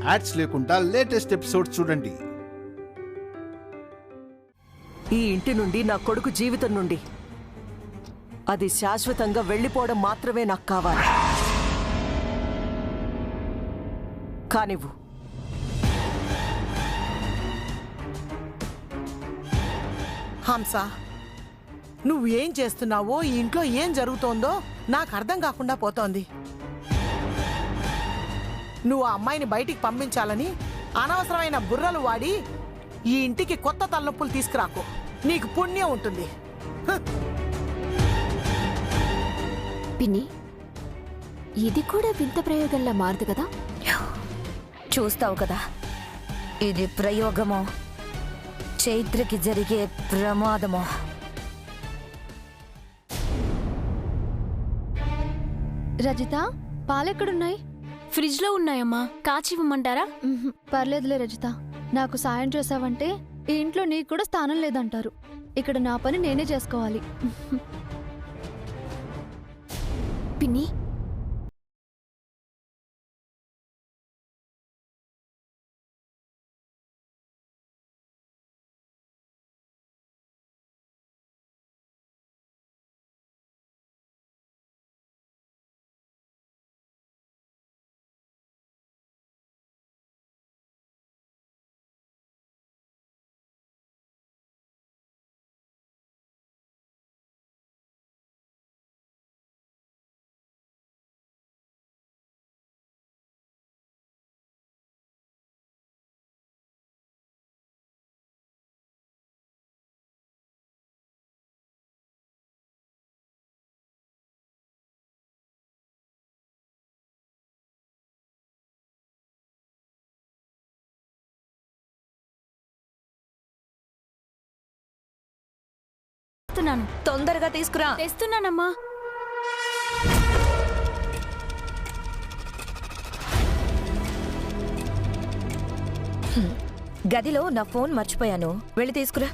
Ads లేకుండా latest episodes చూడండి. ఈ ఇంటి నుండి నా కొడుకు జీవితం నుండి అది శాశ్వతంగా వెళ్ళిపోవడం మాత్రమే నాకు కావాలి. కానివ్వు. హంస, నువ్వు ఏం చేస్తున్నావో, ఈ ఇంట్లో ఏం జరుగుతోందో నాకు అర్థం కాకుండా పోతోంది. నువ్వు ఆ అమ్మాయిని బయటికి పంపించాలని అనవసరమైన బుర్రలు వాడి ఈ ఇంటికి కొత్త తలనొప్పులు తీసుకురాకు. నీకు పుణ్యం ఉంటుంది. పిన్ని, ఇది కూడా వింత ప్రయోగంలా మారదు కదా? చూస్తావు కదా, ఇది ప్రయోగమో చైత్రకి జరిగే ప్రమాదమో. రజిత, పాలెక్కడున్నాయి? ఫ్రిడ్జ్ లో ఉన్నాయమ్మా, కాచివ్వమంటారా? పర్లేదులే రజిత, నాకు సాయం చేసావంటే ఈ ఇంట్లో నీకు కూడా స్థానం లేదంటారు. ఇక్కడ నా పని నేనే చేసుకోవాలి. పిన్ని, తొందరగా తీసుకురా. తెస్తున్నానమ్మా. గదిలో నా ఫోన్ మర్చిపోయాను, వెళ్ళి తీసుకురా.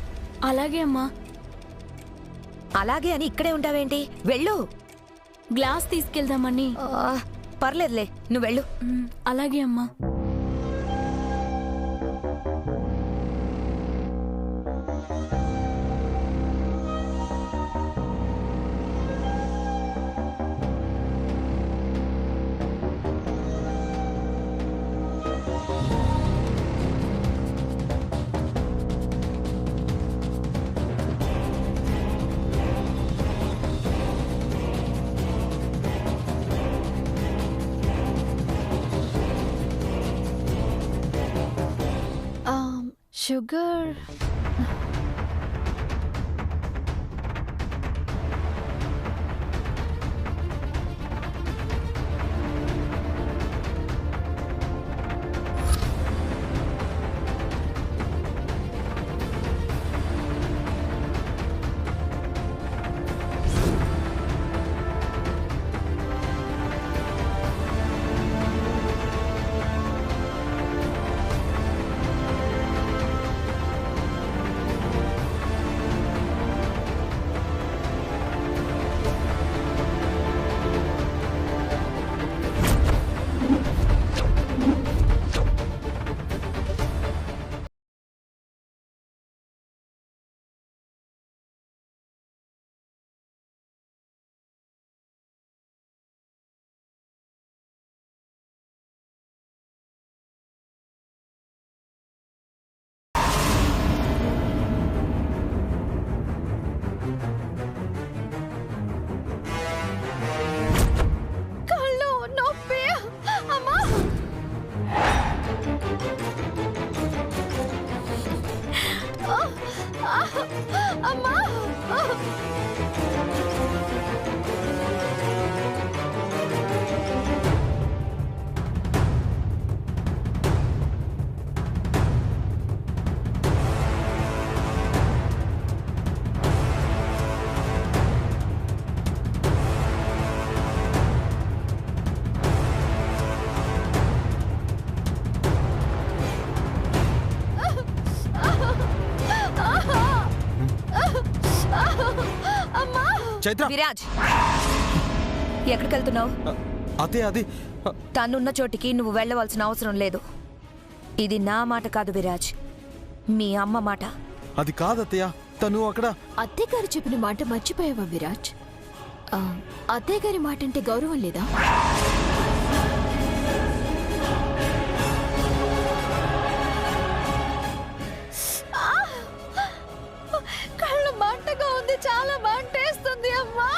అలాగే అమ్మా. అలాగే అని ఇక్కడే ఉంటావేంటి? వెళ్ళు. గ్లాస్ తీసుకెళ్దామని. పర్లేదులే, నువ్వు వెళ్ళు. అలాగే అమ్మా. షుగర్ చైత్ర, విరాజ్, ఎక్కడికి వెళ్తున్నావు? అదే అది తనున్న చోటికి నువ్వు వెళ్ళవలసిన అవసరం లేదు. ఇది నా మాట కాదు విరాజ్, మీ అమ్మ మాట. అది కాదత్తయ్య, తను అక్కడ. అత్తయ్య గారు చెప్పిన మాట మర్చిపోయావా విరాజ్? అత్తయ్య గారి మాట అంటే గౌరవం లేదా? కళ్ళు మంటగా ఉంది, చాలా మంటేస్తుంది అమ్మా.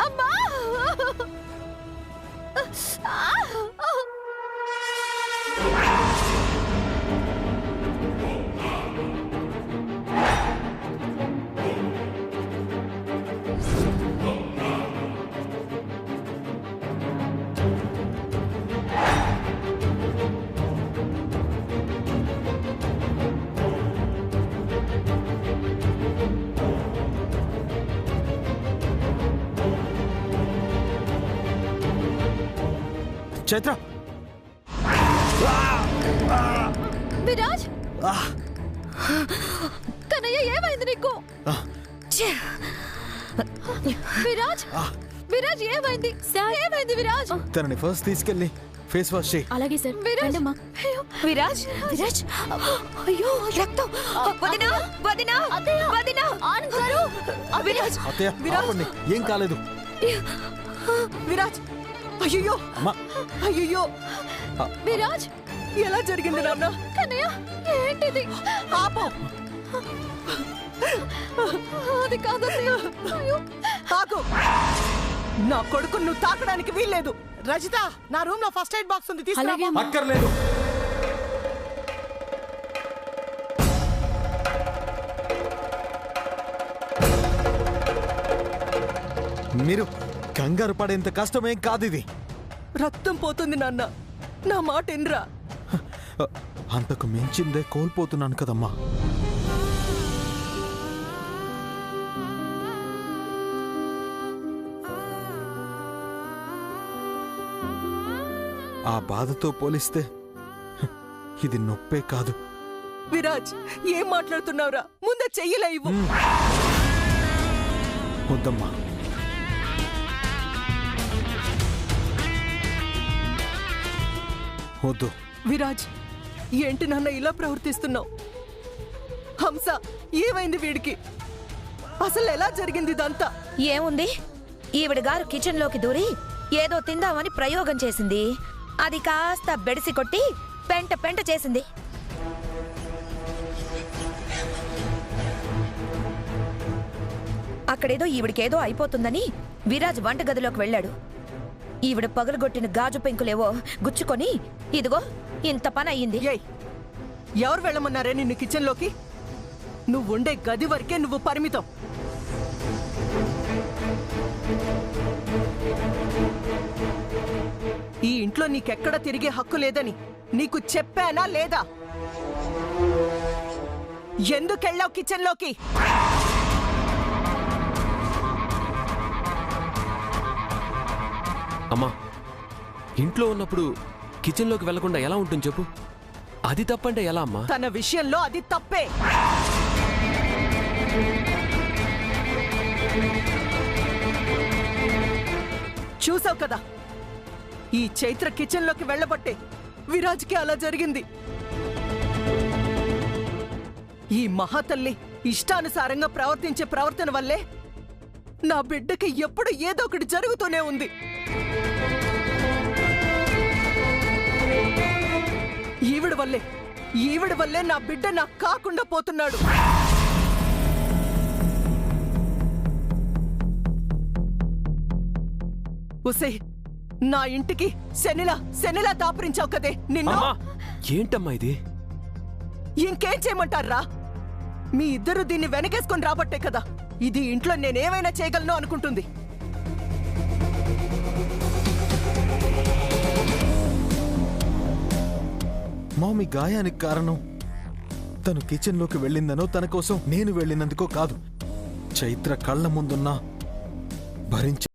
అమ్మా. చైత్ర, విరాజ్, కన్నయ్య ఏమైంది నీకు? విరాజ్, విరాజ్ ఏమైంది? ఏమైంది విరాజ్? తనని ఫస్ట్ తీసుకెళ్ళి ఫేస్ వాష్ చేయి. అలాగే సార్. విరాజ్, విరాజ్, విరాజ్, అయ్యో రక్తం! వదినా, వదినా, వదినా! విరాజ్, అత్తయ్య, ఆపండి, ఏం కాలేదు. విరాజ్, అయ్యో అమ్మా, అయ్యో, విరాజ్, ఎలా జరిగింది నాన్న? కన్నయ్య ఏంటిది? ఆపు, అది కాదన్నయ్య. అయ్యో, ఆగు. నా కొడుకు నువ్వు తాకడానికి వీల్లేదు. రజిత, నా రూమ్ లో ఫస్ట్ ఎయిడ్ బాక్స్ ఉంది, తీసుకురా. అలాగే అమ్మా. అక్కర్లేదు. మీరు కంగారు పడేంత కష్టమేం కాదు ఇది. రక్తం పోతుంది నాన్న, నా మాట ఎన్రా. అంతకు మించిందే కోల్పోతున్నాను కదమ్మా. ఆ బాధతో పోలిస్తే ఇది నొప్పే కాదు. విరాజ్, ఏం మాట్లాడుతున్నావురా? ముందే చెయ్యలే ఇవ్వు. వద్దమ్మా, వద్దు. విరాజ్, ఏంటి నాన్న ఇలా ప్రవర్తిస్తున్నావు? హంస, ఏమైంది వీడికి? అసలు ఎలా జరిగింది ఇదంతా? ఏముంది, ఈవిడ గారు కిచెన్ లోకి దూరి ఏదో తిందామని ప్రయోగం చేసింది. అది కాస్త బెడిసి కొట్టి పెంట పెంట చేసింది. అక్కడేదో ఈవిడికేదో అయిపోతుందని విరాజ్ వంటగదిలోకి వెళ్ళాడు. ఈవిడ పగలగొట్టిన గాజు పెంకులేవో గుచ్చుకొని ఇదిగో ఇంత పని అయ్యింది. ఏయ్, ఎవరు వెళ్ళమన్నారే నిన్ను కిచెన్లోకి? నువ్వు ఉండే గది వరకే నువ్వు పరిమితం. ఈ ఇంట్లో నీకెక్కడ తిరిగే హక్కు లేదని నీకు చెప్పానా లేదా? ఎందుకెళ్ళావు కిచెన్లోకి? అమ్మా, ఇంట్లో ఉన్నప్పుడు కిచెన్లోకి వెళ్లకుండా ఎలా ఉంటుంది చెప్పు? అది తప్పంటే ఎలా అమ్మా? తన విషయంలో అది తప్పే. చూసావు కదా, ఈ చైత్ర కిచెన్లోకి వెళ్ళబట్టే విరాజ్కి అలా జరిగింది. ఈ మహాతల్లి ఇష్టానుసారంగా ప్రవర్తించే ప్రవర్తన వల్లే నా బిడ్డకి ఎప్పుడు ఏదో ఒకటి జరుగుతూనే ఉంది. ఈవిడ వల్లే నా బిడ్డ నాకు కాకుండా పోతున్నాడు. ఉసే, నా ఇంటికి శనిలా దాపురించావు కదే నిన్ను. ఏంటమ్మా ఇది? ఇంకేం చేయమంటారా? మీ ఇద్దరు దీన్ని వెనకేసుకొని రాబట్టే కదా ఇది ఇంట్లో నేనేమైనా చేయగలను అనుకుంటుంది. మామీ గాయానికి కారణం తను కిచెన్లోకి వెళ్ళిందనో తన కోసం నేను వెళ్ళినందుకో కాదు. చైత్ర కళ్ళ ముందున్నా భరించి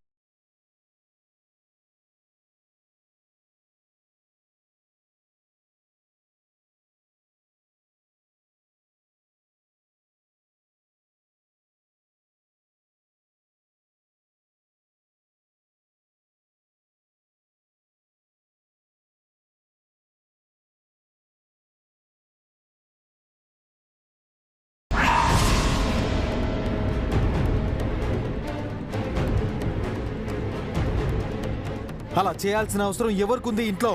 అలా చేయాల్సిన అవసరం ఎవరికుంది ఇంట్లో?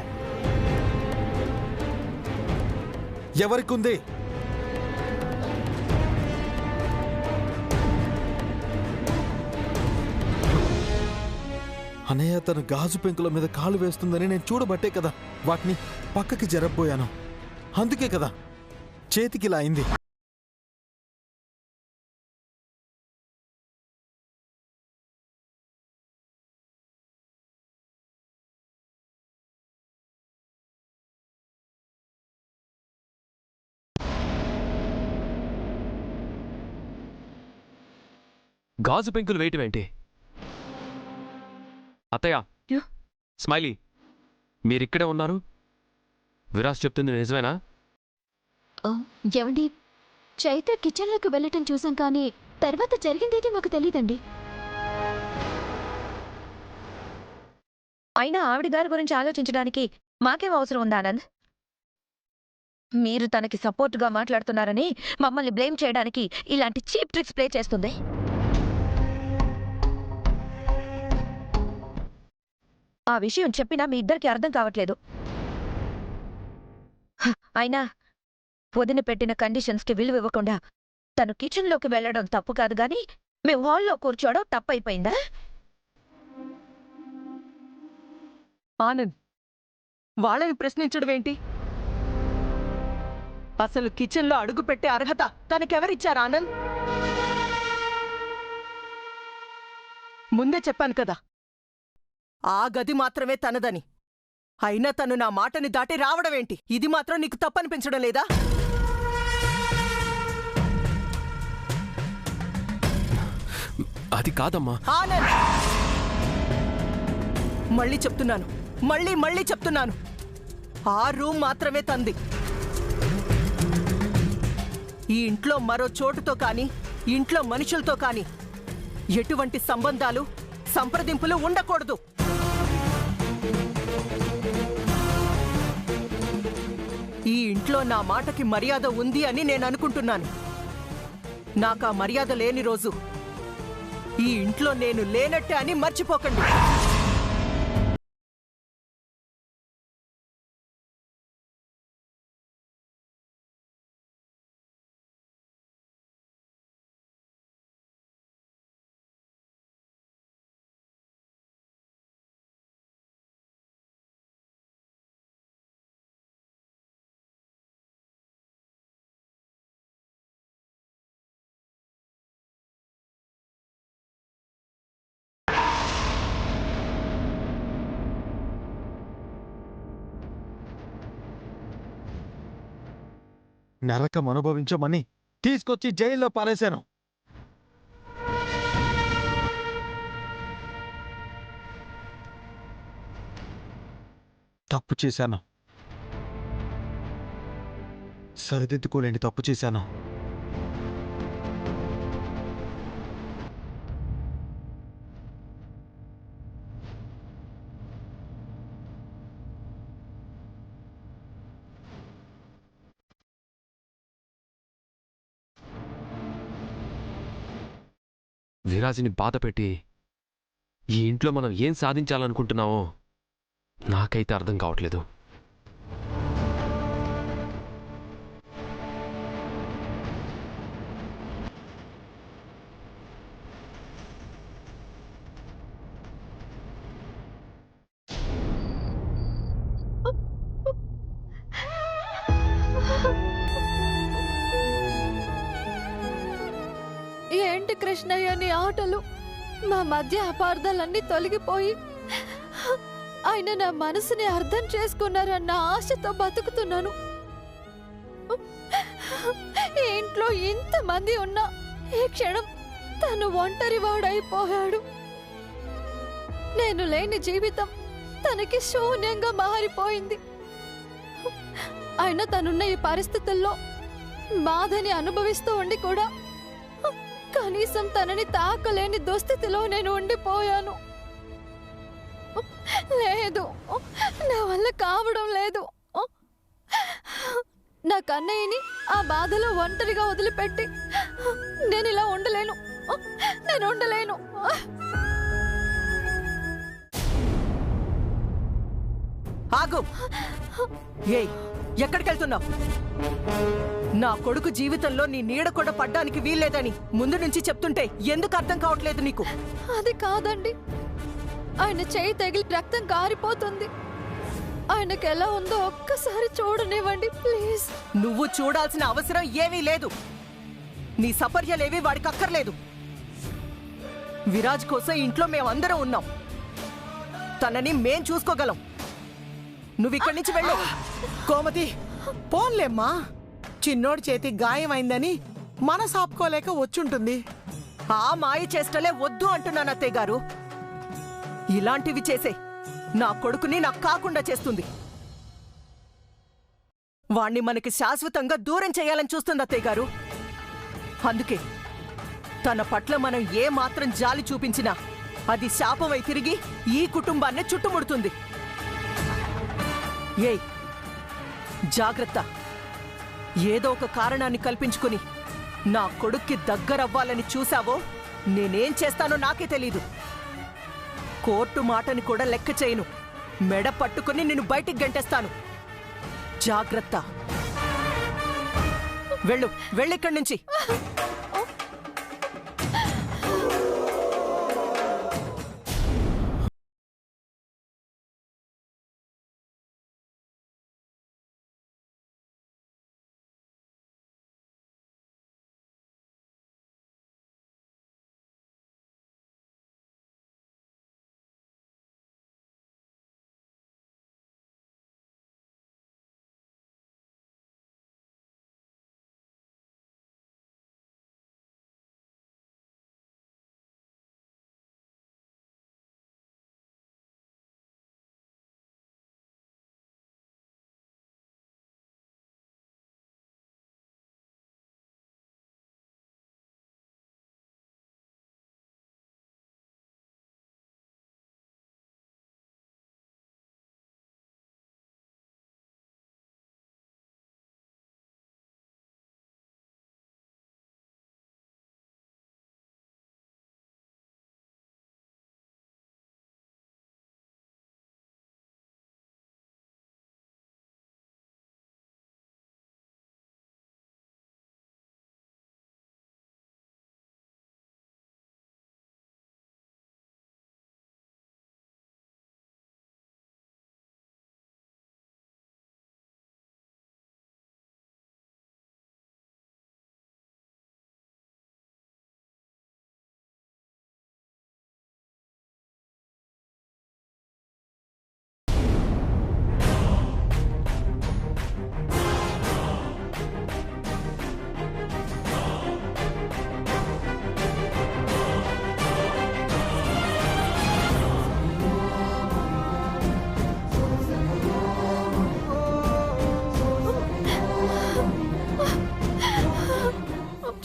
ఎవరికుంది? అన్నయ్య తన గాజు పెంకుల మీద కాలు వేస్తుందని నేను చూడబట్టే కదా వాటిని పక్కకి జరగబోయాను. అందుకే కదా చేతికి ఇలా అయింది. గాజు పెంకులు వేయటం ఏంటి? అత్తయ్య, స్మైలీ, మీరిక్కడే ఉన్నారు? విరాజ్ చెప్తుంది నిజమేనా? ఏమండి, చైత్ర కిచెన్లోకి వెళ్ళటం చూసాం కానీ తర్వాత జరిగిందేది మాకు తెలియదండి. అయినా ఆవిడ గారి గురించి ఆలోచించడానికి మాకేం అవసరం ఉందా ఆనంద్? మీరు తనకి సపోర్ట్గా మాట్లాడుతున్నారని మమ్మల్ని బ్లేమ్ చేయడానికి ఇలాంటి చీప్ ట్రిక్స్ ప్లే చేస్తుంది. ఆ విషయం చెప్పినా మీ ఇద్దరికి అర్థం కావట్లేదు. అయినా వదిన పెట్టిన కండిషన్స్కి విలువ ఇవ్వకుండా తను కిచెన్లోకి వెళ్ళడం తప్పు కాదు గాని మేము హాల్లో కూర్చోవడం తప్పైపోయిందా? ఆనంద్, వాళ్ళని ప్రశ్నించడం ఏంటి? అసలు కిచెన్లో అడుగు పెట్టే అర్హత తనకెవరిచ్చారు ఆనంద్? ముందే చెప్పాను కదా, ఆ గది మాత్రమే తనదని. అయినా తను నా మాటని దాటి రావడమేంటి? ఇది మాత్రం నీకు తప్పనిపించడం లేదా? అది కాదమ్మా. ఆనంద్, మళ్ళీ చెప్తున్నాను, మళ్ళీ చెప్తున్నాను, ఆ రూమ్ మాత్రమే తంది. ఈ ఇంట్లో మరో చోటుతో కాని, ఇంట్లో మనుషులతో కాని ఎటువంటి సంబంధాలు, సంప్రదింపులు ఉండకూడదు. ఈ ఇంట్లో నా మాటకి మర్యాద ఉంది అని నేను అనుకుంటున్నాను. నాకా మర్యాద లేని రోజు ఈ ఇంట్లో నేను లేనట్టే అని మర్చిపోకండి. నరకం అనుభవించమని తీసుకొచ్చి జైల్లో పారేశాను. తప్పు చేశాను, సరిదిద్దుకోలేని తప్పు చేశాను. విరాజ్ని బాధపెట్టి ఈ ఇంట్లో మనం ఏం సాధించాలనుకుంటున్నామో నాకైతే అర్థం కావట్లేదు. ఏంటి కృష్ణయ్య నీ ఆటలు? మా మధ్య అపార్థాలన్నీ తొలగిపోయి ఆయన నా మనసుని అర్థం చేసుకున్నారన్న ఆశతో బతుకుతున్నాను. ఈ ఇంట్లో ఇంతమంది ఉన్నా ఈ క్షణం తను ఒంటరి వాడైపోయాడు. నేను లేని జీవితం తనకి శూన్యంగా మారిపోయింది. అయినా తనున్న ఈ పరిస్థితుల్లో బాధని అనుభవిస్తూ ఉండి కూడా కనీసం తనని తాకలేని దుస్థితిలో నేను ఉండిపోయాను. లేదు, నా వల్ల కావడం లేదు. నా కన్నయ్యని ఆ బాధలో ఒంటరిగా వదిలిపెట్టి నేను ఇలా ఉండలేను, నేను ఉండలేను. ఆగు. ఏయ్, ఎక్కడికెళ్తున్నావు? నా కొడుకు జీవితంలో నీ నీడ కూడా పడ్డానికి వీల్లేదని ముందు నుంచి చెప్తుంటే ఎందుకు అర్థం కావట్లేదు నీకు? అది కాదండి, ఆయన చేయి తగిలి రక్తం కారిపోతుంది. ఆయనకు ఎలా ఉందో ఒక్కసారి చూడనివ్వండి ప్లీజ్. నువ్వు చూడాల్సిన అవసరం ఏమీ లేదు. నీ సపర్యలేవి వాడికి అక్కర్లేదు. విరాజ్ కోసం ఇంట్లో మేమందరం ఉన్నాం. తనని మేం చూసుకోగలం. నువ్విక్కడి నుంచి వెళ్ళు. కోమతి, పోన్లేమ్మా. చిన్నోడి చేతి గాయమైందని మనసు ఆపుకోలేక వచ్చుంటుంది. ఆ మాయ చేష్టలే వద్దు అంటున్నాను అత్తయ్య గారు. ఇలాంటివి చేసే నా కొడుకుని నాకు కాకుండా చేస్తుంది. వాణ్ణి మనకి శాశ్వతంగా దూరం చేయాలని చూస్తుంది అత్తయ్య గారు. అందుకే తన పట్ల మనం ఏ మాత్రం జాలి చూపించినా అది శాపమై తిరిగి ఈ కుటుంబాన్ని చుట్టుముడుతుంది. ఏయ్, జాగ్రత్త. ఏదో ఒక కారణాన్ని కల్పించుకుని నా కొడుక్కి దగ్గరవ్వాలని చూశావో నేనేం చేస్తానో నాకే తెలీదు. కోర్టు మాటని కూడా లెక్క చేయను. మెడ పట్టుకుని నిన్ను బయటికి గంటేస్తాను. జాగ్రత్త. వెళ్ళు, వెళ్ళిక్కడి నుంచి.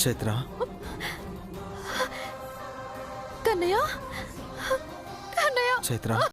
చైత్ర, కన్నయ్య, కన్నయ్య. చైత్ర.